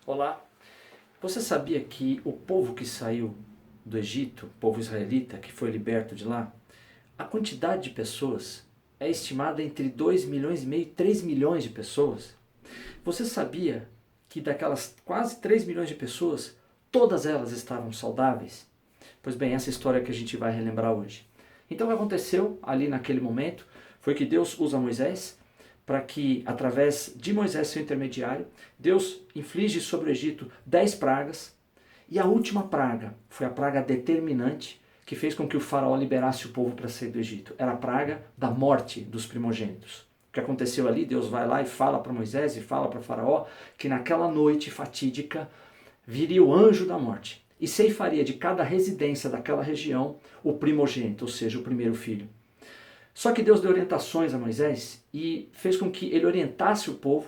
Olá, você sabia que o povo que saiu do Egito, o povo israelita que foi liberto de lá, a quantidade de pessoas é estimada entre 2 milhões e meio e 3 milhões de pessoas? Você sabia que daquelas quase 3 milhões de pessoas, todas elas estavam saudáveis? Pois bem, essa história que a gente vai relembrar hoje. Então o que aconteceu ali naquele momento foi que Deus usa Moisés para que, através de Moisés, seu intermediário, Deus inflige sobre o Egito 10 pragas, e a última praga foi a praga determinante que fez com que o faraó liberasse o povo para sair do Egito. Era a praga da morte dos primogênitos. O que aconteceu ali, Deus vai lá e fala para Moisés e fala para o faraó que naquela noite fatídica viria o anjo da morte e ceifaria de cada residência daquela região o primogênito, ou seja, o primeiro filho. Só que Deus deu orientações a Moisés e fez com que ele orientasse o povo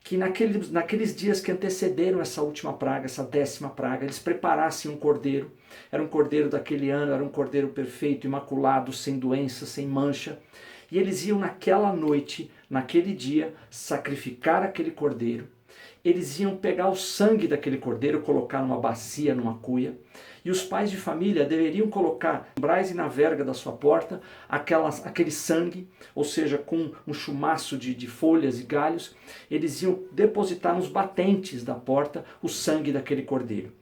que naqueles dias que antecederam essa última praga, essa 10ª praga, eles preparassem um cordeiro. Era um cordeiro daquele ano, era um cordeiro perfeito, imaculado, sem doença, sem mancha. E eles iam naquela noite, naquele dia, sacrificar aquele cordeiro. Eles iam pegar o sangue daquele cordeiro, colocar numa bacia, numa cuia, e os pais de família deveriam colocar no umbrais e na verga da sua porta aquele sangue, ou seja, com um chumaço de folhas e galhos, eles iam depositar nos batentes da porta o sangue daquele cordeiro.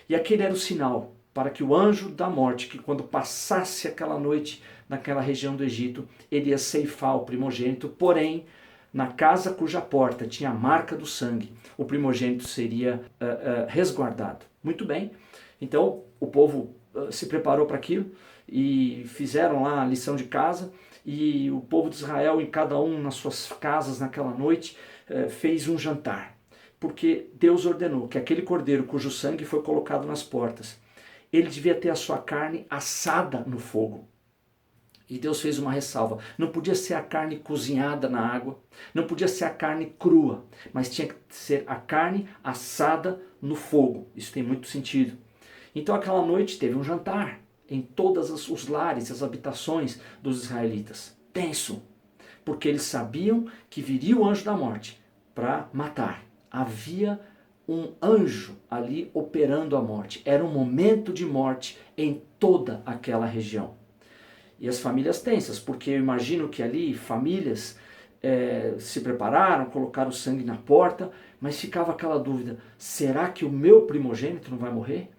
E aquele era o sinal para que o anjo da morte, que quando passasse aquela noite naquela região do Egito, ele ia ceifar o primogênito, porém, na casa cuja porta tinha a marca do sangue, o primogênito seria resguardado. Muito bem, então o povo se preparou para aquilo e fizeram lá a lição de casa, e o povo de Israel, em cada um nas suas casas naquela noite, fez um jantar, porque Deus ordenou que aquele cordeiro cujo sangue foi colocado nas portas, ele devia ter a sua carne assada no fogo. E Deus fez uma ressalva. Não podia ser a carne cozinhada na água, não podia ser a carne crua, mas tinha que ser a carne assada no fogo. Isso tem muito sentido. Então aquela noite teve um jantar em todos os lares, as habitações dos israelitas. Tenso, porque eles sabiam que viria o anjo da morte para matar. Havia um anjo ali operando a morte. Era um momento de morte em toda aquela região. E as famílias tensas, porque eu imagino que ali famílias se prepararam, colocaram o sangue na porta, mas ficava aquela dúvida, será que o meu primogênito não vai morrer?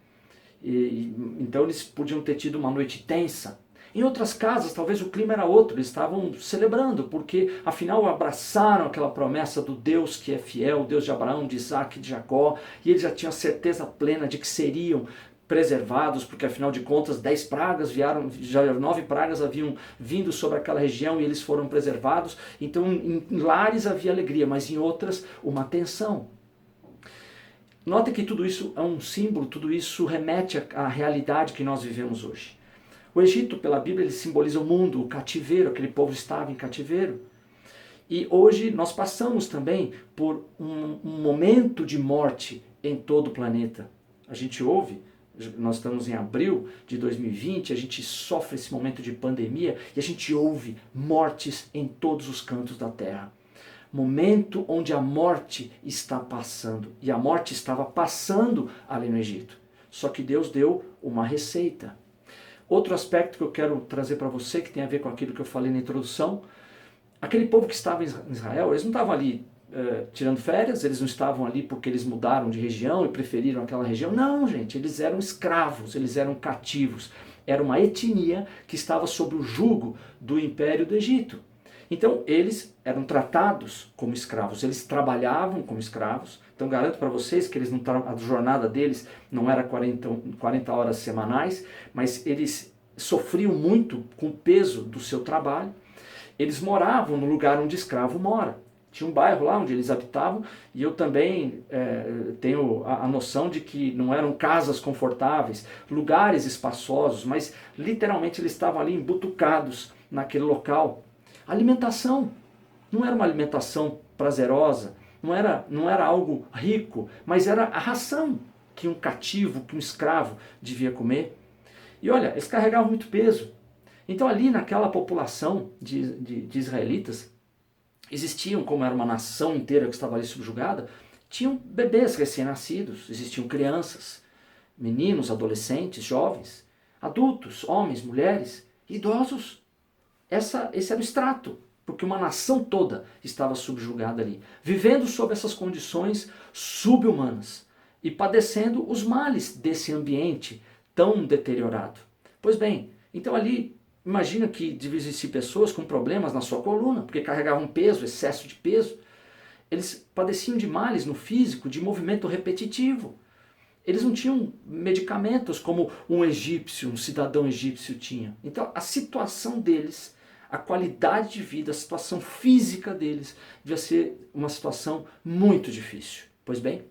Então eles podiam ter tido uma noite tensa. Em outras casas, talvez o clima era outro, eles estavam celebrando, porque afinal abraçaram aquela promessa do Deus que é fiel, o Deus de Abraão, de Isaac e de Jacó, e eles já tinham certeza plena de que seriam preservados, porque afinal de contas 10 pragas vieram, já 9 pragas haviam vindo sobre aquela região e eles foram preservados. Então em lares havia alegria, mas em outras uma tensão. Nota que tudo isso é um símbolo, tudo isso remete à realidade que nós vivemos hoje. O Egito, pela Bíblia, ele simboliza o mundo, o cativeiro, aquele povo estava em cativeiro. E hoje nós passamos também por um momento de morte em todo o planeta. A gente ouve, nós estamos em abril de 2020, a gente sofre esse momento de pandemia e a gente ouve mortes em todos os cantos da terra. Momento onde a morte está passando, e a morte estava passando ali no Egito. Só que Deus deu uma receita. Outro aspecto que eu quero trazer para você, que tem a ver com aquilo que eu falei na introdução, aquele povo que estava em Israel, eles não estavam ali tirando férias, eles não estavam ali porque eles mudaram de região e preferiram aquela região. Não, gente, eles eram escravos, eles eram cativos. Era uma etnia que estava sob o jugo do Império do Egito. Então eles eram tratados como escravos, eles trabalhavam como escravos. Então garanto para vocês que a jornada deles não era 40 horas semanais, mas eles sofriam muito com o peso do seu trabalho. Eles moravam no lugar onde escravo mora. Tinha um bairro lá onde eles habitavam, e eu também tenho a noção de que não eram casas confortáveis, lugares espaçosos, mas literalmente eles estavam ali embutucados naquele local. Alimentação não era uma alimentação prazerosa, não era algo rico, mas era a ração que um cativo, que um escravo devia comer. E olha, eles carregavam muito peso. Então ali naquela população de israelitas, existiam, como era uma nação inteira que estava ali subjugada, tinham bebês recém-nascidos, existiam crianças, meninos, adolescentes, jovens, adultos, homens, mulheres, idosos. Esse era o extrato, porque uma nação toda estava subjugada ali, vivendo sob essas condições subhumanas e padecendo os males desse ambiente tão deteriorado. Pois bem, então ali, imagina que devia existir pessoas com problemas na sua coluna, porque carregavam peso, excesso de peso. Eles padeciam de males no físico, de movimento repetitivo. Eles não tinham medicamentos como um egípcio, um cidadão egípcio tinha. Então a situação deles, a qualidade de vida, a situação física deles devia ser uma situação muito difícil. Pois bem,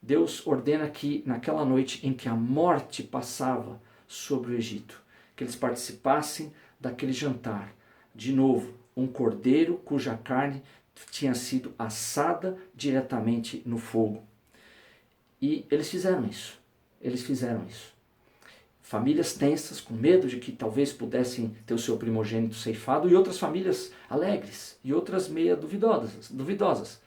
Deus ordena que naquela noite em que a morte passava sobre o Egito, que eles participassem daquele jantar. De novo, um cordeiro cuja carne tinha sido assada diretamente no fogo. E eles fizeram isso. Eles fizeram isso. Famílias tensas, com medo de que talvez pudessem ter o seu primogênito ceifado, e outras famílias alegres, e outras meia duvidosas.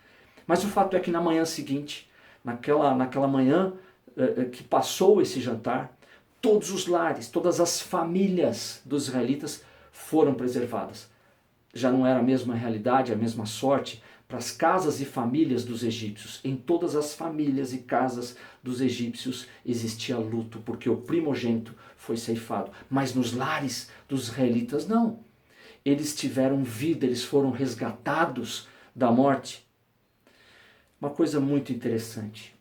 Mas o fato é que na manhã seguinte, naquela manhã que passou esse jantar, todos os lares, todas as famílias dos israelitas foram preservadas. Já não era a mesma realidade, a mesma sorte para as casas e famílias dos egípcios. Em todas as famílias e casas dos egípcios existia luto, porque o primogênito foi ceifado. Mas nos lares dos israelitas não. Eles tiveram vida, eles foram resgatados da morte. Uma coisa muito interessante.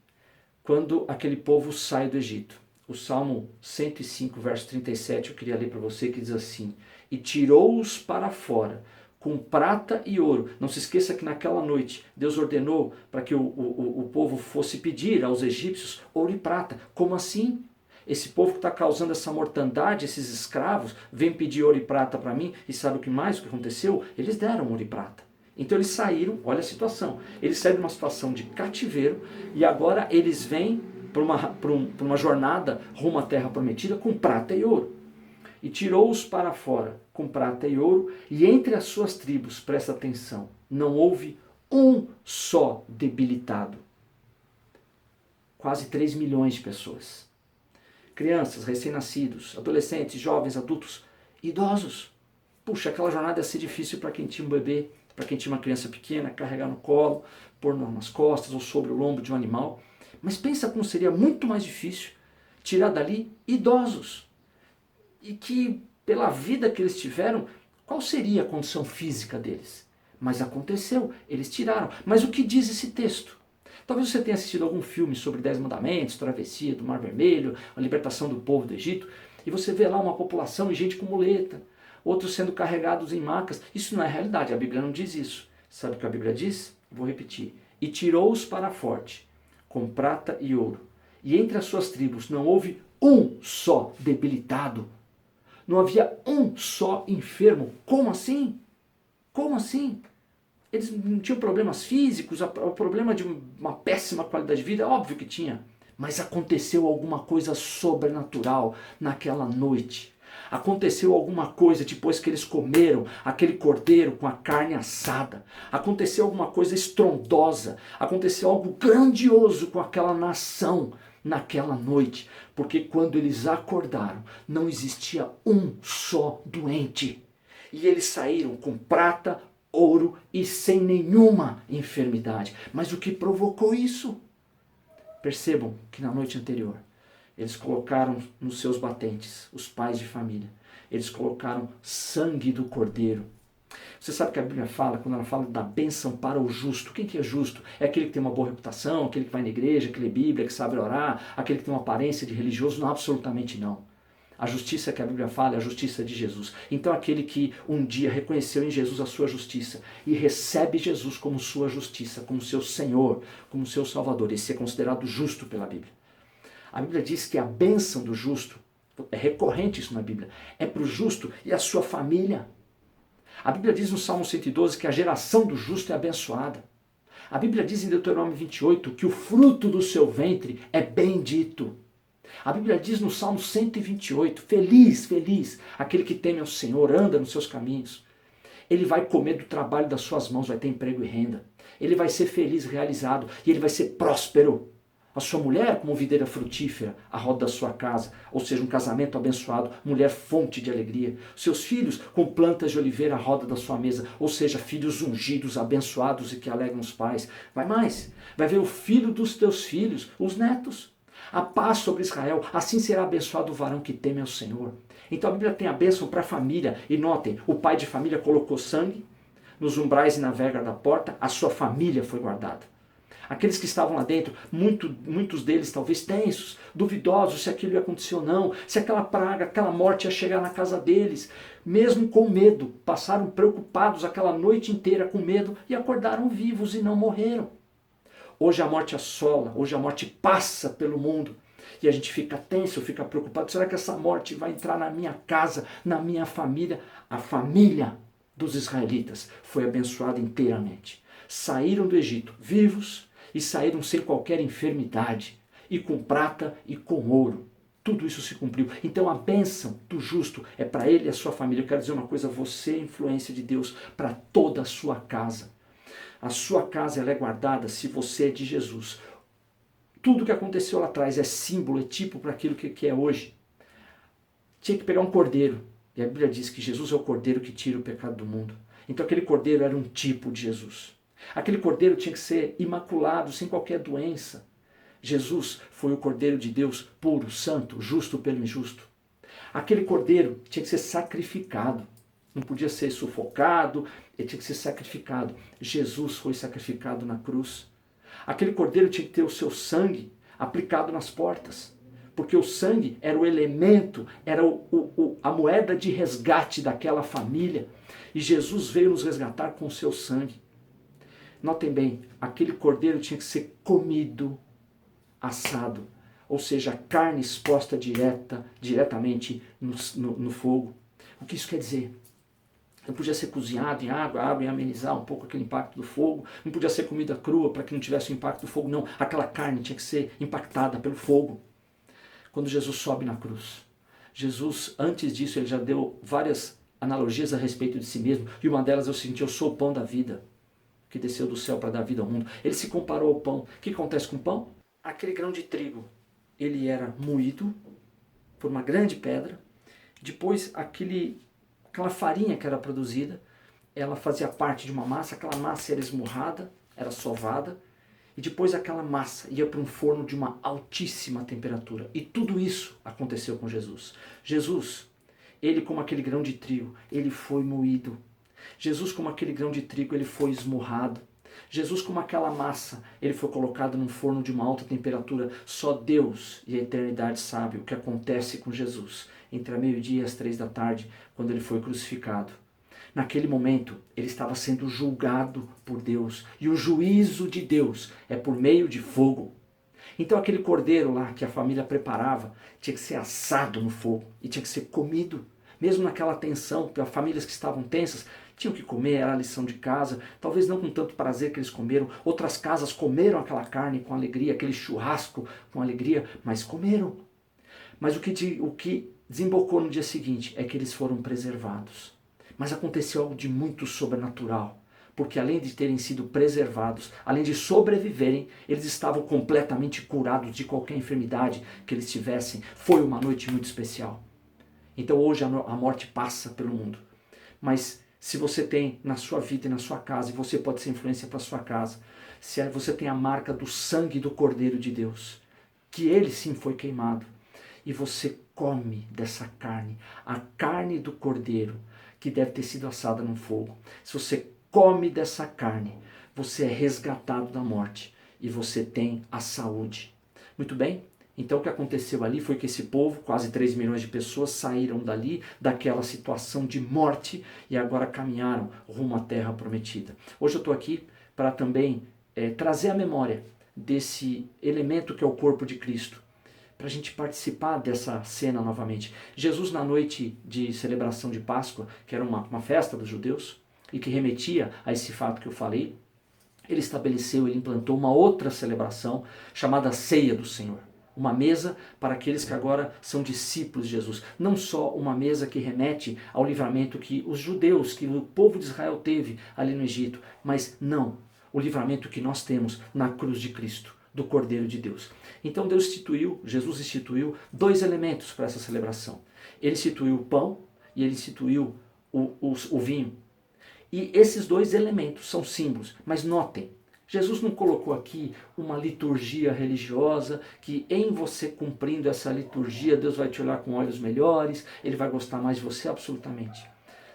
Quando aquele povo sai do Egito, o Salmo 105, verso 37, eu queria ler para você, que diz assim: e tirou-os para fora, com prata e ouro. Não se esqueça que naquela noite Deus ordenou para que o povo fosse pedir aos egípcios ouro e prata. Como assim? Esse povo que está causando essa mortandade, esses escravos, vem pedir ouro e prata para mim, e sabe o que mais? O que aconteceu? Eles deram ouro e prata. Então eles saíram, olha a situação, eles saíram de uma situação de cativeiro, e agora eles vêm para uma jornada rumo à terra prometida com prata e ouro. E tirou-os para fora com prata e ouro, e entre as suas tribos, presta atenção, não houve um só debilitado. Quase 3 milhões de pessoas. Crianças, recém-nascidos, adolescentes, jovens, adultos, idosos. Puxa, aquela jornada ia ser difícil para quem tinha um bebê, para quem tinha uma criança pequena, carregar no colo, pôr nas costas ou sobre o lombo de um animal. Mas pensa como seria muito mais difícil tirar dali idosos. E que, pela vida que eles tiveram, qual seria a condição física deles? Mas aconteceu, eles tiraram. Mas o que diz esse texto? Talvez você tenha assistido algum filme sobre 10 mandamentos, travessia do Mar Vermelho, a libertação do povo do Egito, e você vê lá uma população e gente com muleta, outros sendo carregados em macas. Isso não é realidade, a Bíblia não diz isso. Sabe o que a Bíblia diz? Vou repetir. E tirou-os para forte, com prata e ouro. E entre as suas tribos não houve um só debilitado. Não havia um só enfermo. Como assim? Como assim? Eles não tinham problemas físicos, o problema de uma péssima qualidade de vida, óbvio que tinha. Mas aconteceu alguma coisa sobrenatural naquela noite. Aconteceu alguma coisa depois que eles comeram aquele cordeiro com a carne assada. Aconteceu alguma coisa estrondosa. Aconteceu algo grandioso com aquela nação naquela noite. Porque quando eles acordaram, não existia um só doente. E eles saíram com prata, ouro e sem nenhuma enfermidade. Mas o que provocou isso? Percebam que na noite anterior, eles colocaram nos seus batentes, os pais de família, eles colocaram sangue do cordeiro. Você sabe que a Bíblia fala, quando ela fala da bênção para o justo. Quem que é justo? É aquele que tem uma boa reputação, aquele que vai na igreja, que lê Bíblia, que sabe orar, aquele que tem uma aparência de religioso? Não, absolutamente não. A justiça que a Bíblia fala é a justiça de Jesus. Então aquele que um dia reconheceu em Jesus a sua justiça e recebe Jesus como sua justiça, como seu Senhor, como seu Salvador, esse é considerado justo pela Bíblia. A Bíblia diz que a bênção do justo, é recorrente isso na Bíblia, é para o justo e a sua família. A Bíblia diz no Salmo 112 que a geração do justo é abençoada. A Bíblia diz em Deuteronômio 28 que o fruto do seu ventre é bendito. A Bíblia diz no Salmo 128, feliz, feliz, aquele que teme ao Senhor, anda nos seus caminhos. Ele vai comer do trabalho das suas mãos, vai ter emprego e renda. ele vai ser feliz, realizado, e ele vai ser próspero. A sua mulher como videira frutífera, a roda da sua casa, ou seja, um casamento abençoado, mulher fonte de alegria. Seus filhos com plantas de oliveira, a roda da sua mesa, ou seja, filhos ungidos, abençoados e que alegram os pais. Vai mais, vai ver o filho dos teus filhos, os netos. A paz sobre Israel, assim será abençoado o varão que teme ao Senhor. Então a Bíblia tem a bênção para a família, e notem, o pai de família colocou sangue nos umbrais e na verga da porta, a sua família foi guardada. Aqueles que estavam lá dentro, muitos deles talvez tensos, duvidosos se aquilo ia acontecer ou não, se aquela praga, aquela morte ia chegar na casa deles, mesmo com medo, passaram preocupados aquela noite inteira com medo e acordaram vivos e não morreram. Hoje a morte assola, hoje a morte passa pelo mundo e a gente fica tenso, fica preocupado, será que essa morte vai entrar na minha casa, na minha família? A família dos israelitas foi abençoada inteiramente. Saíram do Egito vivos, e saíram sem qualquer enfermidade, e com prata e com ouro. Tudo isso se cumpriu. Então a bênção do justo é para ele e a sua família. Eu quero dizer uma coisa, você é influência de Deus para toda a sua casa. A sua casa ela é guardada se você é de Jesus. Tudo que aconteceu lá atrás é símbolo, é tipo para aquilo que é hoje. Tinha que pegar um cordeiro. E a Bíblia diz que Jesus é o cordeiro que tira o pecado do mundo. Então aquele cordeiro era um tipo de Jesus. Aquele cordeiro tinha que ser imaculado, sem qualquer doença. Jesus foi o cordeiro de Deus puro, santo, justo pelo injusto. Aquele cordeiro tinha que ser sacrificado. Não podia ser sufocado, ele tinha que ser sacrificado. Jesus foi sacrificado na cruz. Aquele cordeiro tinha que ter o seu sangue aplicado nas portas. Porque o sangue era o elemento, era a moeda de resgate daquela família. E Jesus veio nos resgatar com o seu sangue. Notem bem, aquele cordeiro tinha que ser comido, assado, ou seja, a carne exposta diretamente no fogo. O que isso quer dizer? Não podia ser cozinhado em água, a água ia amenizar um pouco aquele impacto do fogo, não podia ser comida crua para que não tivesse o impacto do fogo, não. Aquela carne tinha que ser impactada pelo fogo. Quando Jesus sobe na cruz, Jesus, antes disso, ele já deu várias analogias a respeito de si mesmo, e uma delas é o seguinte: eu sou o pão da vida, que desceu do céu para dar vida ao mundo. Ele se comparou ao pão. O que acontece com o pão? Aquele grão de trigo, ele era moído por uma grande pedra, depois aquela farinha que era produzida, ela fazia parte de uma massa, aquela massa era esmurrada, era sovada, e depois aquela massa ia para um forno de uma altíssima temperatura. E tudo isso aconteceu com Jesus. Jesus, ele como aquele grão de trigo, ele foi moído. Jesus como aquele grão de trigo, ele foi esmurrado. Jesus como aquela massa, ele foi colocado num forno de uma alta temperatura. Só Deus e a eternidade sabe o que acontece com Jesus entre a meio-dia e as 3 da tarde, quando ele foi crucificado. Naquele momento, ele estava sendo julgado por Deus. E o juízo de Deus é por meio de fogo. Então aquele cordeiro lá que a família preparava tinha que ser assado no fogo e tinha que ser comido. Mesmo naquela tensão, as famílias que estavam tensas tinham que comer, era a lição de casa, talvez não com tanto prazer que eles comeram. Outras casas comeram aquela carne com alegria, aquele churrasco com alegria, mas comeram. Mas o que desembocou no dia seguinte é que eles foram preservados. Mas aconteceu algo de muito sobrenatural, porque além de terem sido preservados, além de sobreviverem, eles estavam completamente curados de qualquer enfermidade que eles tivessem. Foi uma noite muito especial. Então hoje a morte passa pelo mundo. Mas se você tem na sua vida e na sua casa, e você pode ser influência para a sua casa, se você tem a marca do sangue do Cordeiro de Deus, que ele sim foi queimado, e você come dessa carne, a carne do Cordeiro, que deve ter sido assada no fogo. Se você come dessa carne, você é resgatado da morte e você tem a saúde. Muito bem? Então o que aconteceu ali foi que esse povo, quase 3 milhões de pessoas, saíram dali, daquela situação de morte e agora caminharam rumo à terra prometida. Hoje eu estou aqui para também trazer a memória desse elemento que é o corpo de Cristo, para a gente participar dessa cena novamente. Jesus, na noite de celebração de Páscoa, que era uma festa dos judeus, e que remetia a esse fato que eu falei, ele implantou uma outra celebração chamada Ceia do Senhor. Uma mesa para aqueles que agora são discípulos de Jesus. Não só uma mesa que remete ao livramento que os judeus, que o povo de Israel teve ali no Egito, mas não. o livramento que nós temos na cruz de Cristo, do Cordeiro de Deus. Então Jesus instituiu 2 elementos para essa celebração. Ele instituiu o pão e ele instituiu o vinho. E esses 2 elementos são símbolos, mas notem, Jesus não colocou aqui uma liturgia religiosa que em você cumprindo essa liturgia Deus vai te olhar com olhos melhores, Ele vai gostar mais de você, absolutamente.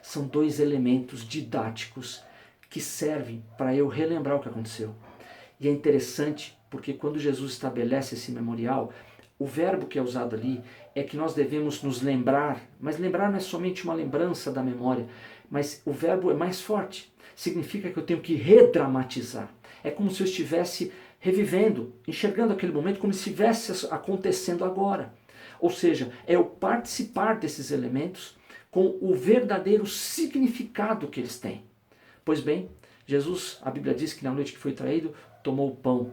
São 2 elementos didáticos que servem para eu relembrar o que aconteceu. E é interessante porque quando Jesus estabelece esse memorial, o verbo que é usado ali é que nós devemos nos lembrar, mas lembrar não é somente uma lembrança da memória, mas o verbo é mais forte. Significa que eu tenho que redramatizar. É como se eu estivesse revivendo, enxergando aquele momento como se estivesse acontecendo agora. Ou seja, é eu participar desses elementos com o verdadeiro significado que eles têm. Pois bem, Jesus, a Bíblia diz que na noite que foi traído, tomou o pão.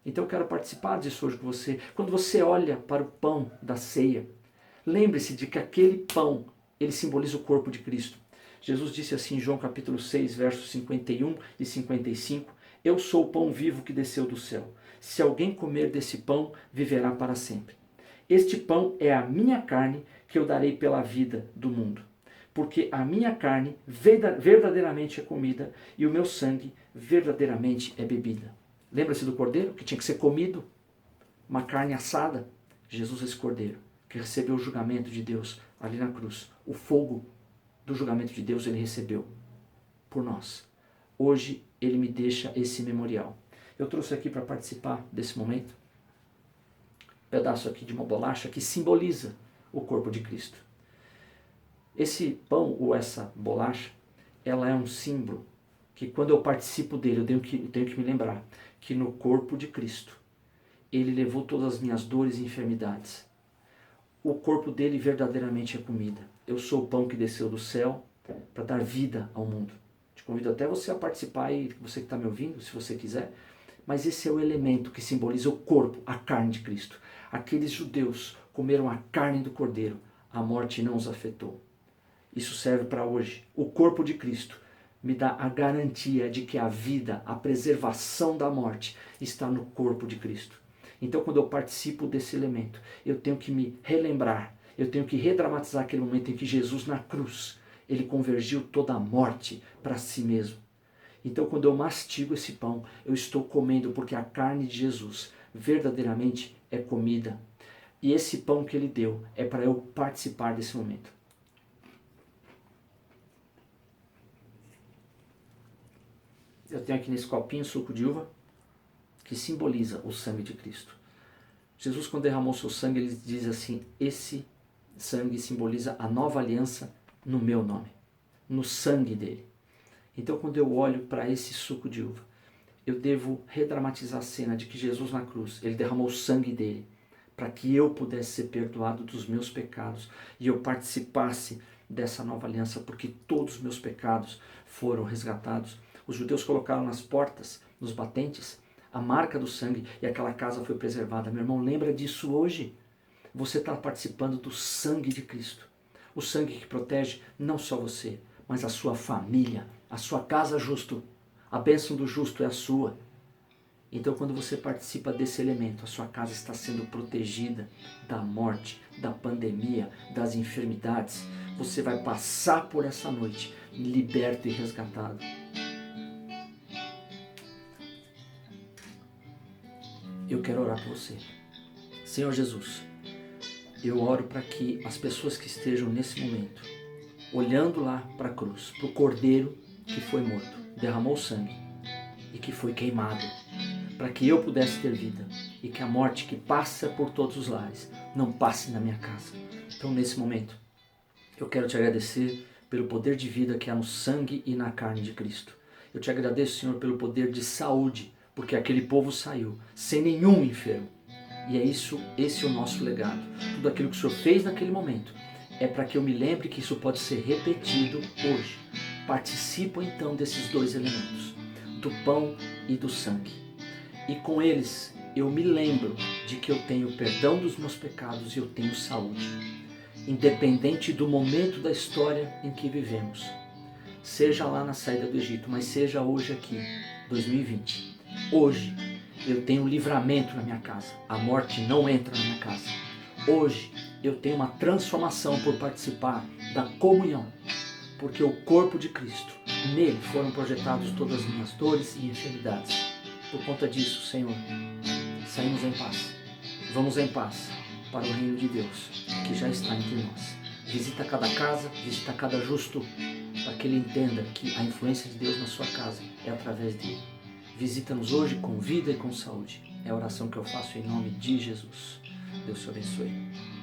Então eu quero participar disso hoje com você. Quando você olha para o pão da ceia, lembre-se de que aquele pão, ele simboliza o corpo de Cristo. Jesus disse assim em João capítulo 6, versos 51 e 55, eu sou o pão vivo que desceu do céu. Se alguém comer desse pão, viverá para sempre. Este pão é a minha carne que eu darei pela vida do mundo. Porque a minha carne verdadeiramente é comida e o meu sangue verdadeiramente é bebida. Lembra-se do cordeiro que tinha que ser comido? Uma carne assada. Jesus é esse cordeiro que recebeu o julgamento de Deus ali na cruz. O fogo do julgamento de Deus ele recebeu por nós. Hoje ele me deixa esse memorial. Eu trouxe aqui para participar desse momento um pedaço aqui de uma bolacha que simboliza o corpo de Cristo. Esse pão ou essa bolacha, ela é um símbolo que quando eu participo dele, eu tenho que me lembrar que no corpo de Cristo, ele levou todas as minhas dores e enfermidades. O corpo dele verdadeiramente é comida. Eu sou o pão que desceu do céu para dar vida ao mundo. Te convido até você a participar aí, você que está me ouvindo, se você quiser. Mas esse é o elemento que simboliza o corpo, a carne de Cristo. Aqueles judeus comeram a carne do cordeiro, a morte não os afetou. Isso serve para hoje. O corpo de Cristo me dá a garantia de que a vida, a preservação da morte está no corpo de Cristo. Então, quando eu participo desse elemento, eu tenho que me relembrar, eu tenho que redramatizar aquele momento em que Jesus na cruz, ele convergiu toda a morte para si mesmo. Então, quando eu mastigo esse pão, eu estou comendo porque a carne de Jesus verdadeiramente é comida. E esse pão que ele deu é para eu participar desse momento. Eu tenho aqui nesse copinho suco de uva, que simboliza o sangue de Cristo. Jesus, quando derramou seu sangue, ele diz assim, esse sangue simboliza a nova aliança no meu nome, no sangue dele. Então, quando eu olho para esse suco de uva, eu devo redramatizar a cena de que Jesus na cruz, ele derramou o sangue dele, para que eu pudesse ser perdoado dos meus pecados e eu participasse dessa nova aliança, porque todos os meus pecados foram resgatados. Os judeus colocaram nas portas, nos batentes, a marca do sangue e aquela casa foi preservada. Meu irmão, lembra disso hoje? Você está participando do sangue de Cristo. O sangue que protege não só você, mas a sua família, a sua casa justo. A bênção do justo é a sua. Então, quando você participa desse elemento, a sua casa está sendo protegida da morte, da pandemia, das enfermidades. Você vai passar por essa noite liberto e resgatado. Eu quero orar por você. Senhor Jesus, eu oro para que as pessoas que estejam nesse momento, olhando lá para a cruz, para o cordeiro que foi morto, derramou sangue e que foi queimado, para que eu pudesse ter vida e que a morte que passa por todos os lares não passe na minha casa. Então, nesse momento, eu quero te agradecer pelo poder de vida que há no sangue e na carne de Cristo. Eu te agradeço, Senhor, pelo poder de saúde, porque aquele povo saiu sem nenhum enfermo. E é isso, esse é o nosso legado. Tudo aquilo que o Senhor fez naquele momento é para que eu me lembre que isso pode ser repetido hoje. Participo então desses 2 elementos, do pão e do sangue. E com eles eu me lembro de que eu tenho perdão dos meus pecados e eu tenho saúde. Independente do momento da história em que vivemos. Seja lá na saída do Egito, mas seja hoje aqui. 2020. Hoje eu tenho livramento na minha casa. A morte não entra na minha casa. Hoje eu tenho uma transformação por participar da comunhão, porque o corpo de Cristo, nele foram projetados todas as minhas dores e enfermidades. Por conta disso, Senhor, saímos em paz. Vamos em paz para o reino de Deus, que já está entre nós. Visita cada casa, visita cada justo, para que ele entenda que a influência de Deus na sua casa é através dele. Visita-nos hoje com vida e com saúde. É a oração que eu faço em nome de Jesus. Deus te abençoe.